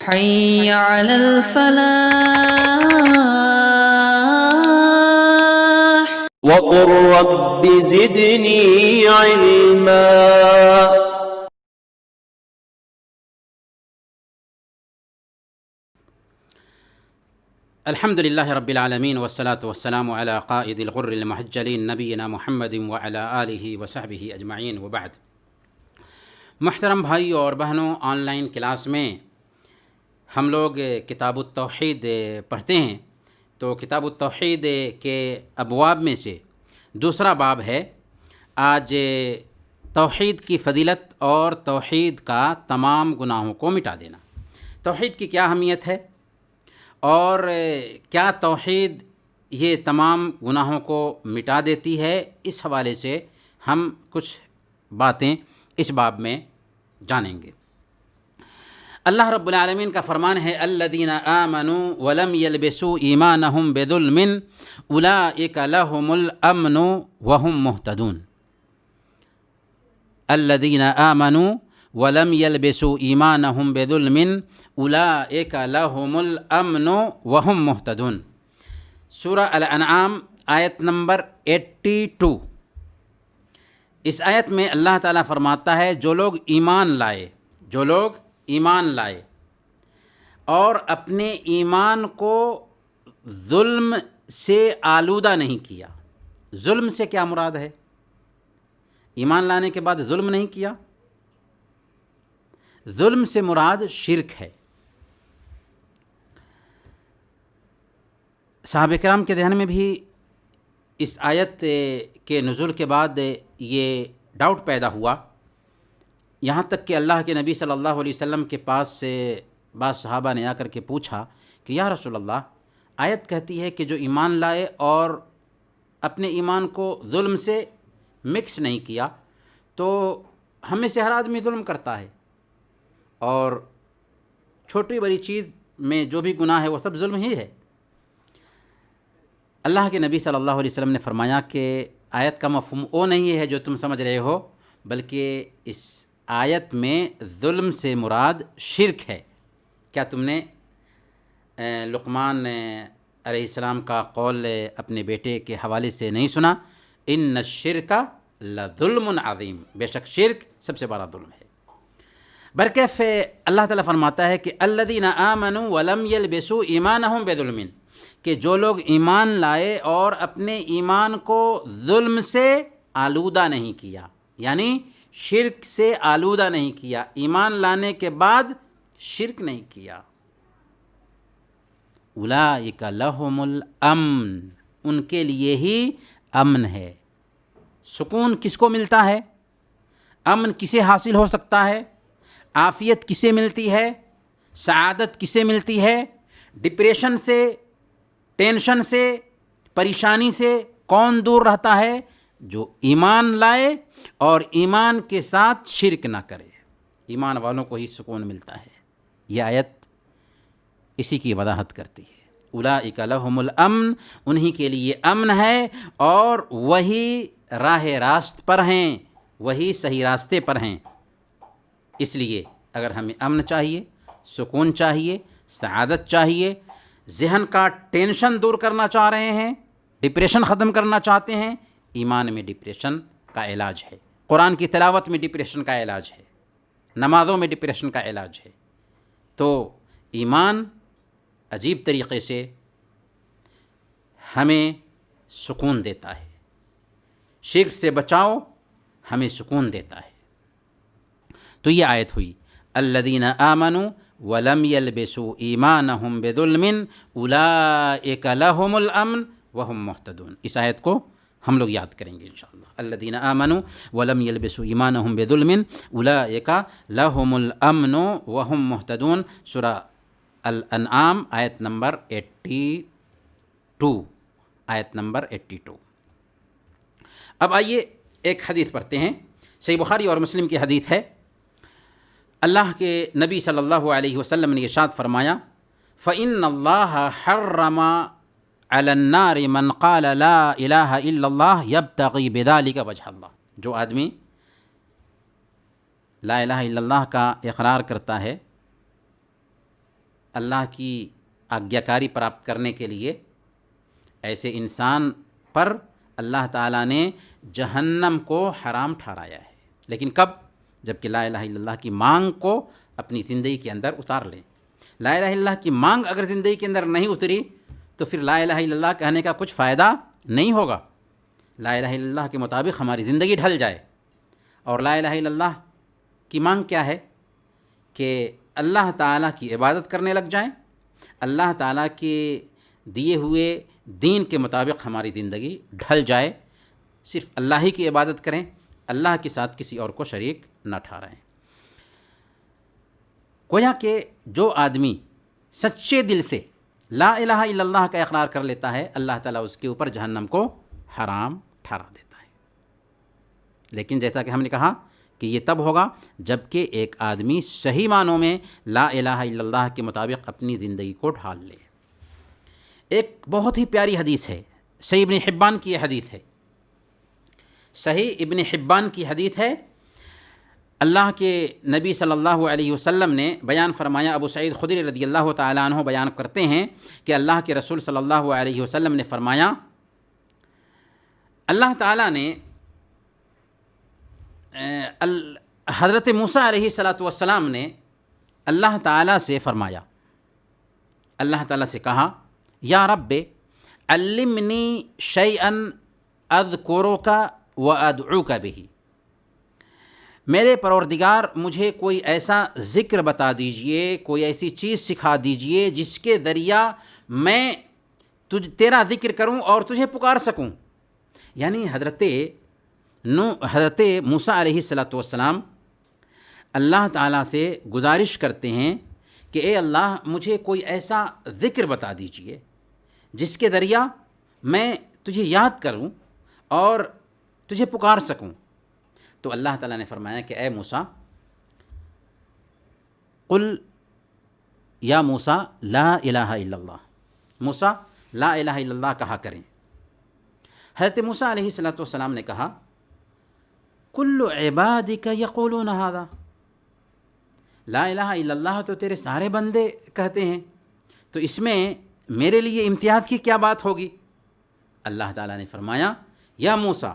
حي على الفلاح. وقل رب زدني علما. الحمد لله رب العالمين والصلاة والسلام على قائد الغر المحجلين نبينا محمد وعلى آلہ وصحبہ اجمعین وبعد. محترم بھائی اور بہنوں، آن لائن کلاس میں ہم لوگ کتاب التوحید پڑھتے ہیں، تو کتاب التوحید کے ابواب میں سے دوسرا باب ہے آج توحید کی فضیلت اور توحید کا تمام گناہوں کو مٹا دینا. توحید کی کیا اہمیت ہے اور کیا توحید یہ تمام گناہوں کو مٹا دیتی ہے، اس حوالے سے ہم کچھ باتیں اس باب میں جانیں گے. اللہ رب العالمین کا فرمان ہے الذین آمنوا ولم یلبسوا ایمانہم بظلم اولئک لہم الامن وہم مہتدون. الذین آمنوا ولم یلبسوا ایمانہم بظلم اولئک لہم الامن وہم مہتدون. سورہ الانعام آیت نمبر 82. اس آیت میں اللہ تعالیٰ فرماتا ہے جو لوگ ایمان لائے اور اپنے ایمان کو ظلم سے آلودہ نہیں کیا. ظلم سے کیا مراد ہے؟ ایمان لانے کے بعد ظلم نہیں کیا. ظلم سے مراد شرک ہے. صحابہ کرام کے ذہن میں بھی اس آیت کے نزول کے بعد یہ ڈاؤٹ پیدا ہوا، یہاں تک کہ اللہ کے نبی صلی اللہ علیہ وسلم کے پاس سے بعض صحابہ نے آ کر کے پوچھا کہ یا رسول اللہ، آیت کہتی ہے کہ جو ایمان لائے اور اپنے ایمان کو ظلم سے مکس نہیں کیا، تو ہم میں سے ہر آدمی ظلم کرتا ہے اور چھوٹی بڑی چیز میں جو بھی گناہ ہے وہ سب ظلم ہی ہے. اللہ کے نبی صلی اللہ علیہ وسلم نے فرمایا کہ آیت کا مفہوم وہ نہیں ہے جو تم سمجھ رہے ہو، بلکہ اس آیت میں ظلم سے مراد شرک ہے. کیا تم نے لقمان علیہ السلام کا قول اپنے بیٹے کے حوالے سے نہیں سنا؟ ان الشرک لظلم عظیم، بے شک شرک سب سے بڑا ظلم ہے. برکیف اللہ تعالیٰ فرماتا ہے کہ الذین آمنوا ولم یلبسوا ایمانہم بظلم، کہ جو لوگ ایمان لائے اور اپنے ایمان کو ظلم سے آلودہ نہیں کیا، یعنی شرک سے آلودہ نہیں کیا، ایمان لانے کے بعد شرک نہیں کیا. اولئک لہم الامن، ان کے لیے ہی امن ہے. سکون کس کو ملتا ہے؟ امن کسے حاصل ہو سکتا ہے؟ عافیت کسے ملتی ہے؟ سعادت کسے ملتی ہے؟ ڈپریشن سے، ٹینشن سے، پریشانی سے کون دور رہتا ہے؟ جو ایمان لائے اور ایمان کے ساتھ شرک نہ کرے. ایمان والوں کو ہی سکون ملتا ہے. یہ آیت اسی کی وضاحت کرتی ہے. اولئک لہم الامن، انہی کے لیے امن ہے اور وہی راہ راست پر ہیں، وہی صحیح راستے پر ہیں. اس لیے اگر ہمیں امن چاہیے، سکون چاہیے، سعادت چاہیے، ذہن کا ٹینشن دور کرنا چاہ رہے ہیں، ڈپریشن ختم کرنا چاہتے ہیں، ایمان میں ڈپریشن کا علاج ہے. قرآن کی تلاوت میں ڈپریشن کا علاج ہے، نمازوں میں ڈپریشن کا علاج ہے. تو ایمان عجیب طریقے سے ہمیں سکون دیتا ہے. شرک سے بچاؤ ہمیں سکون دیتا ہے. تو یہ آیت ہوئی الذین آمنوا ولم یلبسوا ایمانہم بظلم اولئک لہم الامن وہم مہتدون. اس آیت کو ہم لوگ یاد کریں گے انشاءاللہ. الذین آمنوا ولم یلبسوا ایمانہم بظلم اولئک لہم الامن وہم مہتدون. سورہ الانعام آیت نمبر 82. آیت نمبر 82. اب آئیے ایک حدیث پڑھتے ہیں. صحیح بخاری اور مسلم کی حدیث ہے. اللہ کے نبی صلی اللہ علیہ وسلم نے ارشاد فرمایا فَإِنَّ اللَّهَ حَرَّمَ عَلَى النَّارِ مَنْ قَالَ لَا إِلَهَ إِلَّا اللَّهُ يَبْتَغِي بِذَلِكَ وَجْهَ اللَّهِ. جو آدمی لا الہ الا اللہ کا اقرار کرتا ہے اللہ کی آگیاکاری پراپت کرنے کے لیے ایسے انسان پر اللہ تعالیٰ نے جہنم کو حرام ٹھہرایا ہے، لیکن کب؟ جب کہ لا الہ الا اللہ کی مانگ کو اپنی زندگی کے اندر اتار لیں۔ لا الہ الا اللہ کی مانگ اگر زندگی کے اندر نہیں اتری تو پھر لا الہ الا اللہ کہنے کا کچھ فائدہ نہیں ہوگا۔ لا الہ الا اللہ کے مطابق ہماری زندگی ڈھل جائے، اور لا الہ الا اللہ کی مانگ کیا ہے کہ اللہ تعالیٰ کی عبادت کرنے لگ جائیں، اللہ تعالیٰ کے دیے ہوئے دین کے مطابق ہماری زندگی ڈھل جائے، صرف اللہ ہی کی عبادت کریں، اللہ کے ساتھ کسی اور کو شریک نہ ٹھہرائیں۔ گویا کہ جو آدمی سچے دل سے لا الہ الا اللہ کا اقرار کر لیتا ہے، اللہ تعالیٰ اس کے اوپر جہنم کو حرام ٹھہرا دیتا ہے۔ لیکن جیسا کہ ہم نے کہا کہ یہ تب ہوگا جب کہ ایک آدمی صحیح معنوں میں لا الہ الا اللہ کے مطابق اپنی زندگی کو ڈھال لے۔ ایک بہت ہی پیاری حدیث ہے، صحیح ابن حبان کی یہ حدیث ہے، صحیح ابن حبان کی حدیث ہے۔ اللہ کے نبی صلی اللہ علیہ وسلم نے بیان فرمایا، ابو سعید خدری رضی اللہ تعالیٰ عنہ بیان کرتے ہیں کہ اللہ کے رسول صلی اللہ علیہ وسلم نے فرمایا، اللہ تعالیٰ نے حضرت موسیٰ علیہ السلام نے اللہ تعالیٰ سے فرمایا، اللہ تعالیٰ سے کہا، یا رب علمنی شیئا اذکرک وادعوک بہ، میرے پروردگار مجھے کوئی ایسا ذکر بتا دیجئے، کوئی ایسی چیز سکھا دیجئے جس کے ذریعہ میں تیرا ذکر کروں اور تجھے پکار سکوں۔ یعنی حضرت موسیٰ علیہ السلام اللہ تعالیٰ سے گزارش کرتے ہیں کہ اے اللہ مجھے کوئی ایسا ذکر بتا دیجئے جس کے ذریعہ میں تجھے یاد کروں اور تجھے پکار سکوں۔ تو اللہ تعالیٰ نے فرمایا کہ اے موسیٰ، قل یا موسیٰ لا الہ الا اللہ، موسیٰ لا الہ الا اللہ کہا کریں۔ حضرت موسیٰ علیہ السلام نے کہا، کل عبادک یقولون ھذا، لا الہ الا اللہ تو تیرے سارے بندے کہتے ہیں، تو اس میں میرے لیے امتیاز کی کیا بات ہوگی؟ اللہ تعالیٰ نے فرمایا، یا موسیٰ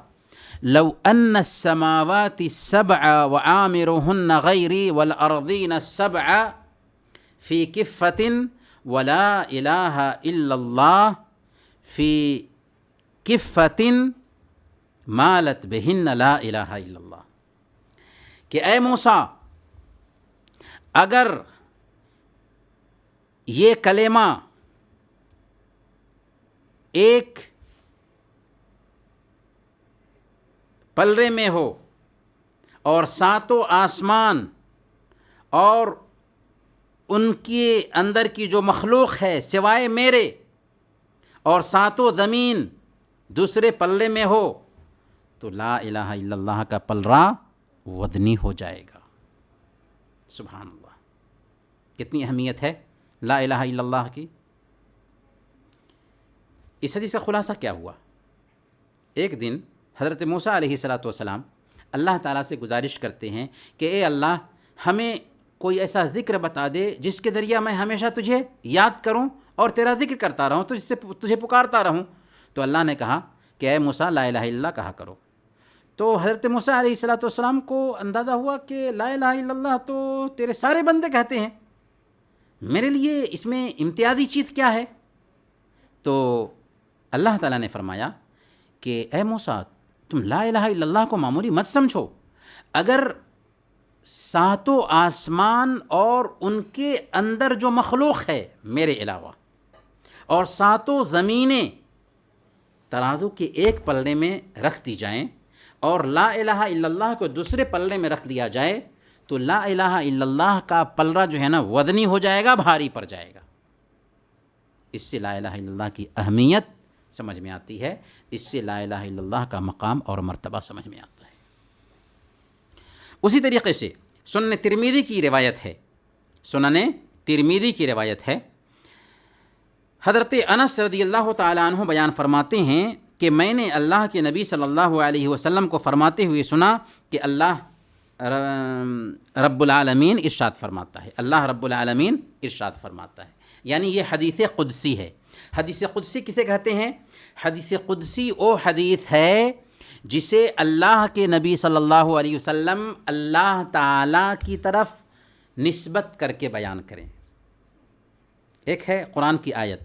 لو ان السماوات السبع وعامرهن غیری والارضین السبع فی کفۃ ولا الہ الا اللہ فی کفۃ مالت بہن لا الہ الا اللہ، کہ اے موسیٰ اگر یہ کلمہ ایک پلڑے میں ہو اور ساتوں آسمان اور ان کے اندر کی جو مخلوق ہے سوائے میرے، اور ساتوں زمین دوسرے پلڑے میں ہو، تو لا الہ الا اللہ کا پلڑا وزنی ہو جائے گا۔ سبحان اللہ، کتنی اہمیت ہے لا الہ الا اللہ کی۔ اس حدیث کا خلاصہ کیا ہوا؟ ایک دن حضرت موسیٰ علیہ السلام اللہ تعالیٰ سے گزارش کرتے ہیں کہ اے اللہ ہمیں کوئی ایسا ذکر بتا دے جس کے ذریعہ میں ہمیشہ تجھے یاد کروں اور تیرا ذکر کرتا رہوں، تجھے پکارتا رہوں۔ تو اللہ نے کہا کہ اے موسیٰ لا الہ الا اللہ کہا کرو۔ تو حضرت موسیٰ علیہ السلام کو اندازہ ہوا کہ لا الہ الا اللہ تو تیرے سارے بندے کہتے ہیں، میرے لیے اس میں امتیازی چیز کیا ہے؟ تو اللہ تعالیٰ نے فرمایا کہ اے موسیٰ تم لا الہ الا اللہ کو معمولی مت سمجھو، اگر ساتوں آسمان اور ان کے اندر جو مخلوق ہے میرے علاوہ، اور ساتوں زمینیں ترازو کے ایک پلڑے میں رکھ دی جائیں اور لا الہ الا اللہ کو دوسرے پلڑے میں رکھ دیا جائے، تو لا الہ الا اللہ کا پلڑا جو ہے نا وزنی ہو جائے گا، بھاری پڑ جائے گا۔ اس سے لا الہ الا اللہ کی اہمیت سمجھ میں آتی ہے، اس سے لا الہ الا اللہ کا مقام اور مرتبہ سمجھ میں آتا ہے۔ اسی طریقے سے سنن ترمذی کی روایت ہے، سنن ترمذی کی روایت ہے، حضرت انس رضی اللہ تعالیٰ عنہ بیان فرماتے ہیں کہ میں نے اللہ کے نبی صلی اللہ علیہ وسلم کو فرماتے ہوئے سنا کہ اللہ رب العالمین ارشاد فرماتا ہے، اللہ رب العالمین ارشاد فرماتا ہے، یعنی یہ حدیث قدسی ہے۔ حدیث قدسی کسے کہتے ہیں؟ حدیث قدسی وہ حدیث ہے جسے اللہ کے نبی صلی اللہ علیہ وسلم اللہ تعالیٰ کی طرف نسبت کر کے بیان کریں۔ ایک ہے قرآن کی آیت،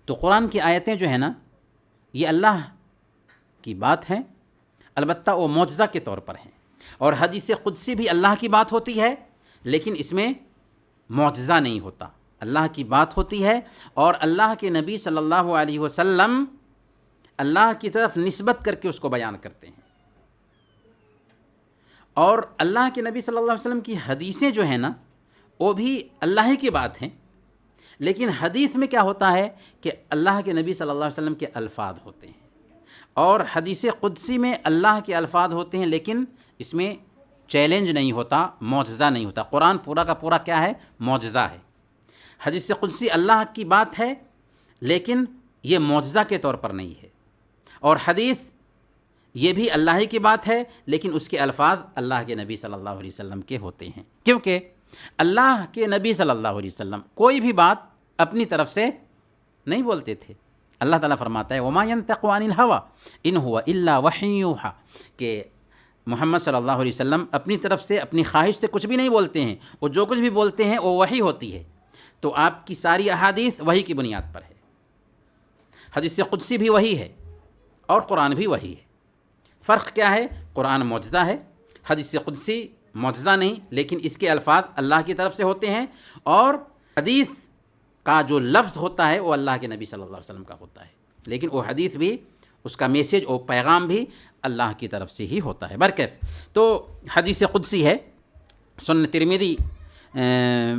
تو قرآن کی آیتیں جو ہیں نا یہ اللہ کی بات ہیں، البتہ وہ معجزہ کے طور پر ہیں، اور حدیث قدسی بھی اللہ کی بات ہوتی ہے لیکن اس میں معجزہ نہیں ہوتا، اللہ کی بات ہوتی ہے اور اللہ کے نبی صلی اللہ علیہ وسلم اللہ کی طرف نسبت کر کے اس کو بیان کرتے ہیں۔ اور اللہ کے نبی صلی اللہ علیہ وسلم کی حدیثیں جو ہیں نا وہ بھی اللہ ہی کی بات ہیں، لیکن حدیث میں کیا ہوتا ہے کہ اللہ کے نبی صلی اللہ علیہ وسلم کے الفاظ ہوتے ہیں، اور حدیث قدسی میں اللہ کے الفاظ ہوتے ہیں لیکن اس میں چیلنج نہیں ہوتا، معجزہ نہیں ہوتا۔ قرآن پورا کا پورا کیا ہے؟ معجزہ ہے۔ حدیث قدسی اللہ کی بات ہے لیکن یہ معجزہ کے طور پر نہیں ہے، اور حدیث یہ بھی اللہ ہی کی بات ہے لیکن اس کے الفاظ اللہ کے نبی صلی اللہ علیہ وسلم کے ہوتے ہیں، کیونکہ اللہ کے نبی صلی اللہ علیہ وسلم کوئی بھی بات اپنی طرف سے نہیں بولتے تھے۔ اللہ تعالیٰ فرماتا ہے وَمَا يَنْطِقُ عَنِ الْهَوَىٰ إِنْ هُوَ إِلَّا وَحْيٌ يُوحَىٰ، کہ محمد صلی اللہ علیہ وسلم اپنی طرف سے اپنی خواہش سے کچھ بھی نہیں بولتے ہیں، وہ جو کچھ بھی بولتے ہیں وہ وحی ہوتی ہے، تو آپ کی ساری احادیث وحی کی بنیاد پر ہے۔ حدیث قدسی بھی وحی ہے اور قرآن بھی وحی ہے۔ فرق کیا ہے؟ قرآن معجزہ ہے، حدیث قدسی معجزہ نہیں لیکن اس کے الفاظ اللہ کی طرف سے ہوتے ہیں، اور حدیث کا جو لفظ ہوتا ہے وہ اللہ کے نبی صلی اللہ علیہ وسلم کا ہوتا ہے، لیکن وہ حدیث بھی، اس کا میسیج اور پیغام بھی اللہ کی طرف سے ہی ہوتا ہے۔ برکیف تو حدیث قدسی ہے۔ سنن ترمذی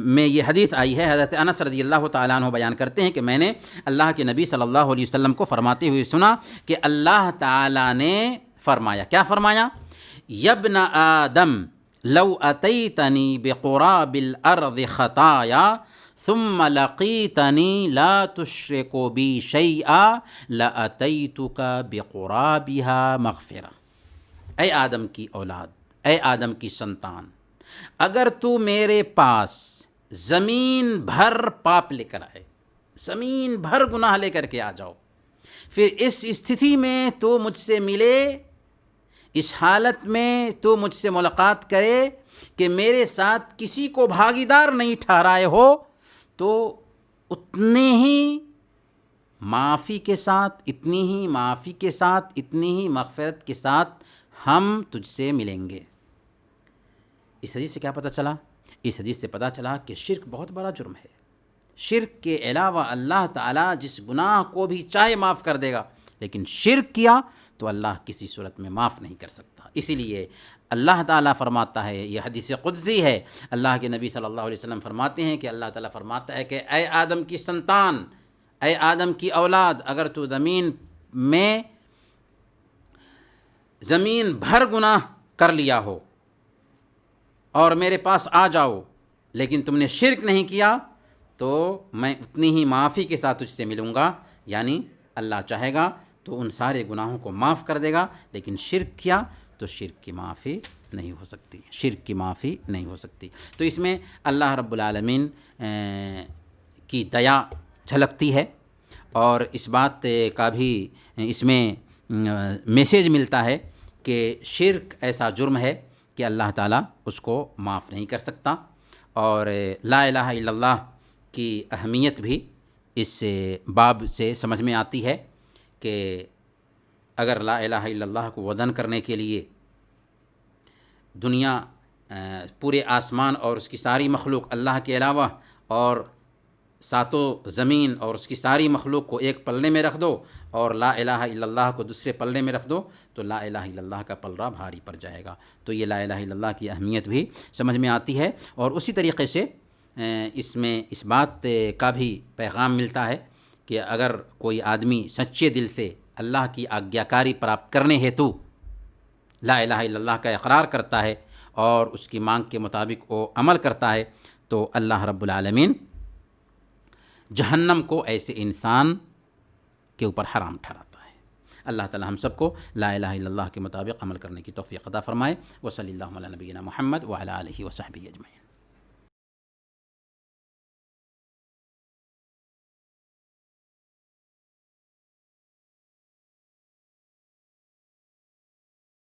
میں یہ حدیث آئی ہے، حضرت انس رضی اللہ تعالیٰ عنہ بیان کرتے ہیں کہ میں نے اللہ کے نبی صلی اللہ علیہ وسلم کو فرماتے ہوئے سنا کہ اللہ تعالیٰ نے فرمایا، کیا فرمایا؟ یبن آدم لو اتیتنی بقراب الارض خطایا ثم لقیتنی لا تشرک بی شیئا لاتیتک بقرابها مغفرہ۔ اے آدم کی اولاد، اے آدم کی سنتان، اگر تو میرے پاس زمین بھر پاپ لے کر آئے، زمین بھر گناہ لے کر کے آ جاؤ، پھر اس استھتی میں تو مجھ سے ملے، اس حالت میں تو مجھ سے ملاقات کرے کہ میرے ساتھ کسی کو بھاگیدار نہیں ٹھہرائے ہو، تو اتنے ہی معافی کے ساتھ، اتنی ہی معافی کے ساتھ، اتنی ہی مغفرت کے ساتھ ہم تجھ سے ملیں گے۔ اس حدیث سے کیا پتہ چلا؟ اس حدیث سے پتہ چلا کہ شرک بہت بڑا جرم ہے۔ شرک کے علاوہ اللہ تعالیٰ جس گناہ کو بھی چاہے معاف کر دے گا، لیکن شرک کیا تو اللہ کسی صورت میں معاف نہیں کر سکتا۔ اسی لیے اللہ تعالیٰ فرماتا ہے، یہ حدیث قدسی ہے، اللہ کے نبی صلی اللہ علیہ وسلم فرماتے ہیں کہ اللہ تعالیٰ فرماتا ہے کہ اے آدم کی سنتان، اے آدم کی اولاد، اگر تو زمین میں زمین بھر گناہ کر لیا ہو اور میرے پاس آ جاؤ لیکن تم نے شرک نہیں کیا تو میں اتنی ہی معافی کے ساتھ تجھ سے ملوں گا، یعنی اللہ چاہے گا تو ان سارے گناہوں کو معاف کر دے گا، لیکن شرک کیا تو شرک کی معافی نہیں ہو سکتی، شرک کی معافی نہیں ہو سکتی۔ تو اس میں اللہ رب العالمین کی دیا جھلکتی ہے، اور اس بات کا بھی اس میں میسیج ملتا ہے کہ شرک ایسا جرم ہے کہ اللہ تعالیٰ اس کو معاف نہیں کر سکتا، اور لا الہ الا اللہ کی اہمیت بھی اس باب سے سمجھ میں آتی ہے کہ اگر لا الہ الا اللہ کو وزن کرنے کے لیے دنیا، پورے آسمان اور اس کی ساری مخلوق اللہ کے علاوہ، اور ساتوں زمین اور اس کی ساری مخلوق کو ایک پلے میں رکھ دو اور لا الہ الا اللہ کو دوسرے پلے میں رکھ دو تو لا الہ الا اللہ کا پلڑا بھاری پڑ جائے گا۔ تو یہ لا الہ الا اللہ کی اہمیت بھی سمجھ میں آتی ہے، اور اسی طریقے سے اس میں اس بات کا بھی پیغام ملتا ہے کہ اگر کوئی آدمی سچے دل سے اللہ کی آگیاکاری پراپت کرنے ہیتو لا الہ الا اللہ کا اقرار کرتا ہے اور اس کی مانگ کے مطابق وہ عمل کرتا ہے تو اللہ رب العالمین جہنم کو ایسے انسان کے اوپر حرام ٹھہراتا ہے۔ اللہ تعالی ہم سب کو لا الہ الا اللہ کے مطابق عمل کرنے کی توفیق عطا فرمائے. وصلی اللہ علی نبینا محمد وعلی آلہ وصحبہ اجمعین.